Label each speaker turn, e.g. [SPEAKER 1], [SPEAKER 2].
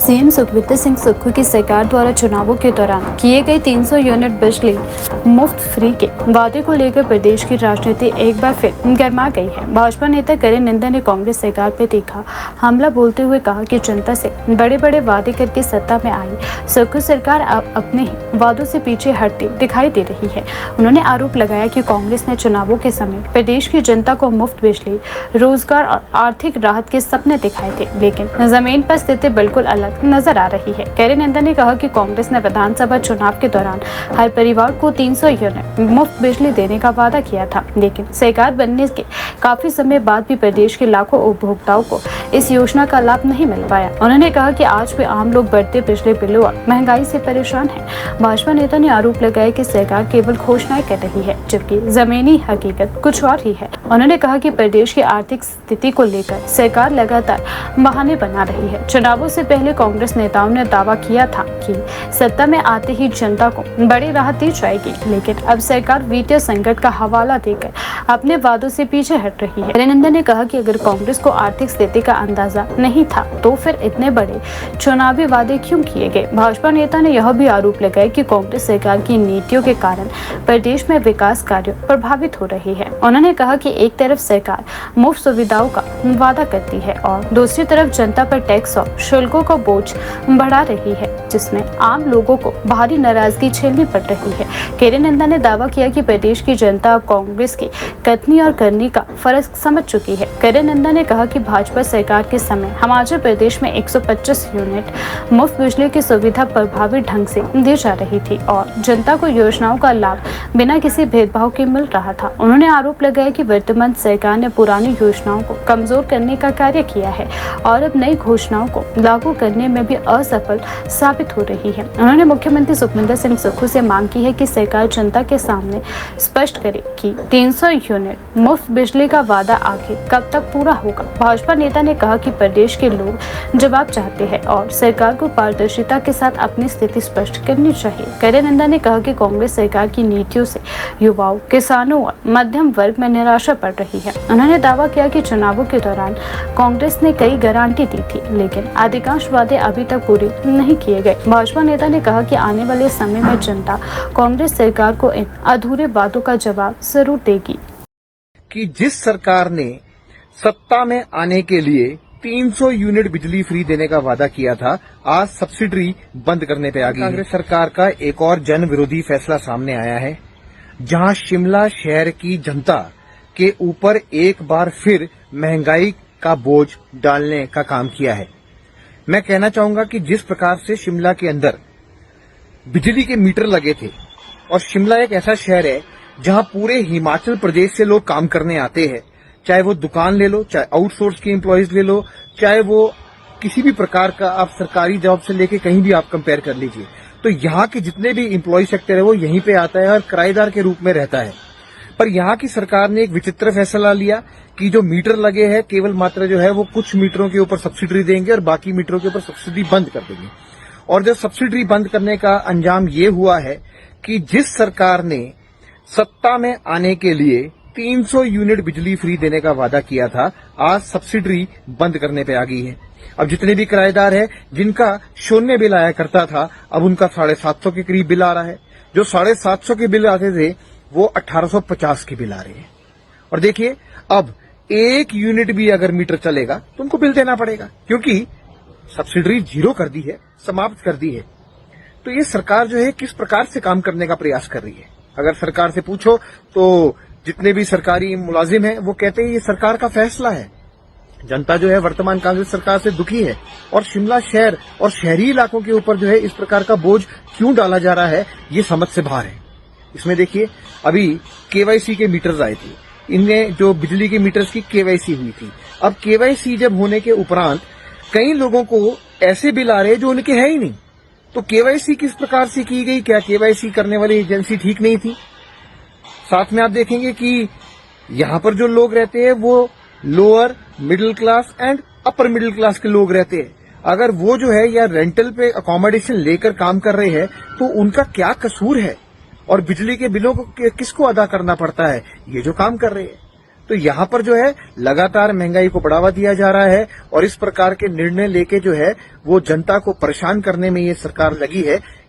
[SPEAKER 1] CM Sukhvinder Singh Sukhu की सरकार द्वारा चुनावों के दौरान किए गए 300 यूनिट बिजली मुफ्त फ्री के वादे को लेकर प्रदेश की राजनीति एक बार फिर गर्मा गई है। भाजपा नेता करण नंदा ने कांग्रेस सरकार पर तीखा हमला बोलते हुए कहा कि जनता से बड़े बड़े वादे करके सत्ता में आई सुक्खू सरकार अब अपने ही वादों से पीछे हटती दिखाई दे रही है। उन्होंने आरोप लगाया कि कांग्रेस ने चुनावों के समय प्रदेश की जनता को मुफ्त बिजली, रोजगार और आर्थिक राहत के सपने दिखाए थे, लेकिन जमीन पर स्थिति बिल्कुल अलग नजर आ रही है। करण नंदा ने कहा कि कांग्रेस ने विधानसभा चुनाव के दौरान हर परिवार को 300 यूनिट मुफ्त बिजली देने का वादा किया था, लेकिन सरकार बनने के काफी समय बाद भी प्रदेश के लाखों उपभोक्ताओं को इस योजना का लाभ नहीं मिल पाया। उन्होंने कहा कि आज भी आम लोग बढ़ते बिजली बिलों और महंगाई से परेशान हैं। भाजपा नेता ने आरोप लगाया कि सरकार केवल घोषणाएं कर रही है, जबकि जमीनी हकीकत कुछ और ही है। उन्होंने कहा कि प्रदेश की आर्थिक स्थिति को लेकर सरकार लगातार बहाने बना रही है। चुनावों से पहले कांग्रेस नेताओं ने दावा किया था कि सत्ता में आते ही जनता को बड़ी राहत दी जाएगी, लेकिन अब सरकार वित्तीय संकट का हवाला देकर अपने वादों से पीछे हट रही है। करण नंदा ने कहा कि अगर कांग्रेस को आर्थिक स्थिति का अंदाजा नहीं था तो फिर इतने बड़े चुनावी वादे क्यों किए गए। भाजपा नेता ने यह भी आरोप लगाया कि कांग्रेस सरकार की नीतियों के कारण प्रदेश में विकास कार्य प्रभावित हो रहे हैं। उन्होंने कहा कि एक तरफ सरकार मुफ्त सुविधाओं का वादा करती है और दूसरी तरफ जनता पर टैक्स और शुल्कों का बोझ बढ़ा रही है, जिसमें आम लोगों को भारी नाराजगी झेलनी पड़ रही है। करण नंदा ने दावा किया कि प्रदेश की जनता अब कांग्रेस की कथनी और करनी का फर्क समझ चुकी है। करण नंदा ने कहा कि भाजपा सरकार के समय हिमाचल प्रदेश में 125 यूनिट मुफ्त बिजली की सुविधा प्रभावी ढंग से दी जा रही थी और जनता को योजनाओं का लाभ बिना किसी भेदभाव के मिल रहा था। उन्होंने आरोप लगाया कि वर्तमान सरकार ने पुरानी योजनाओं को कमजोर करने का कार्य किया है और अब नई घोषणाओं को लागू करने में भी असफल साबित हो रही है। उन्होंने मुख्यमंत्री सुखविंदर सिंह सुक्खू से मांग की है कि सरकार जनता के सामने स्पष्ट करे कि 300 यूनिट मुफ्त बिजली का वादा आखिर कब तक पूरा होगा। भाजपा नेता ने कहा कि प्रदेश के लोग जवाब चाहते हैं और सरकार को पारदर्शिता के साथ अपनी स्थिति स्पष्ट करनी चाहिए। करण नंदा ने कहा कि कांग्रेस सरकार की नीतियों से युवाओं, किसानों और मध्यम वर्ग में निराशा पड़ रही है। उन्होंने दावा किया कि चुनावों के दौरान कांग्रेस ने कई गारंटी दी थी, लेकिन अधिकांश वादे अभी तक पूरे नहीं किए गए। भाजपा नेता ने कहा कि आने वाले समय में जनता कांग्रेस सरकार को इन अधूरे वादों का जवाब जरूर देगी।
[SPEAKER 2] कि जिस सरकार ने सत्ता में आने के लिए 300 यूनिट बिजली फ्री देने का वादा किया था, आज सब्सिडी बंद करने पे आ गई। कांग्रेस सरकार का एक और जन विरोधी फैसला सामने आया है, जहां शिमला शहर की जनता के ऊपर एक बार फिर महंगाई का बोझ डालने का काम किया है। मैं कहना चाहूंगा कि जिस प्रकार से शिमला के अंदर बिजली के मीटर लगे थे, और शिमला एक ऐसा शहर है जहां पूरे हिमाचल प्रदेश से लोग काम करने आते हैं, चाहे वो दुकान ले लो, चाहे आउटसोर्स के एम्प्लॉयज ले लो, चाहे वो किसी भी प्रकार का आप सरकारी जॉब से लेके कहीं भी आप कंपेयर कर लीजिए, तो यहाँ के जितने भी एम्प्लॉय सेक्टर है वो यहीं पे आता है और किराएदार के रूप में रहता है। पर यहाँ की सरकार ने एक विचित्र फैसला लिया कि जो मीटर लगे हैं केवल मात्र जो है वो कुछ मीटरों के ऊपर सब्सिडी देंगे और बाकी मीटरों के ऊपर सब्सिडी बंद कर देंगे। और जब सब्सिडी बंद करने का अंजाम ये हुआ है कि जिस सरकार ने सत्ता में आने के लिए 300 यूनिट बिजली फ्री देने का वादा किया था, आज सब्सिडी बंद करने पे आ गई है। अब जितने भी किराएदार हैं जिनका शून्य बिल आया करता था, अब उनका 750 के करीब बिल आ रहा है। जो 750 के बिल आते थे वो 1850 के बिल आ रहे हैं। और देखिए, अब 1 यूनिट भी अगर मीटर चलेगा तो उनको बिल देना पड़ेगा, क्योंकि सब्सिडी जीरो कर दी है, समाप्त कर दी है। तो ये सरकार जो है किस प्रकार से काम करने का प्रयास कर रही है। अगर सरकार से पूछो तो जितने भी सरकारी मुलाजिम हैं वो कहते हैं ये सरकार का फैसला है। जनता जो है वर्तमान कांग्रेस सरकार से दुखी है, और शिमला शहर और शहरी इलाकों के ऊपर जो है इस प्रकार का बोझ क्यों डाला जा रहा है, ये समझ से बाहर है। इसमें देखिए, अभी केवाईसी के मीटर्स आए थे, इनमें जो बिजली के मीटर्स की केवाईसी हुई थी। अब केवाईसी जब होने के उपरांत कई लोगों को ऐसे बिल आ रहे हैं जो उनके है ही नहीं। तो केवाईसी किस प्रकार से की गई, क्या केवाईसी करने वाली एजेंसी ठीक नहीं थी? साथ में आप देखेंगे कि यहाँ पर जो लोग रहते हैं वो lower middle class and upper middle class के लोग रहते हैं। अगर वो जो है या रेंटल पे अकोमोडेशन लेकर काम कर रहे हैं तो उनका क्या कसूर है, और बिजली के बिलों को किसको अदा करना पड़ता है, ये जो काम कर रहे हैं। तो यहाँ पर जो है लगातार महंगाई को बढ़ावा दिया जा रहा है और इस प्रकार के निर्णय लेके जो है वो जनता को परेशान करने में ये सरकार लगी है।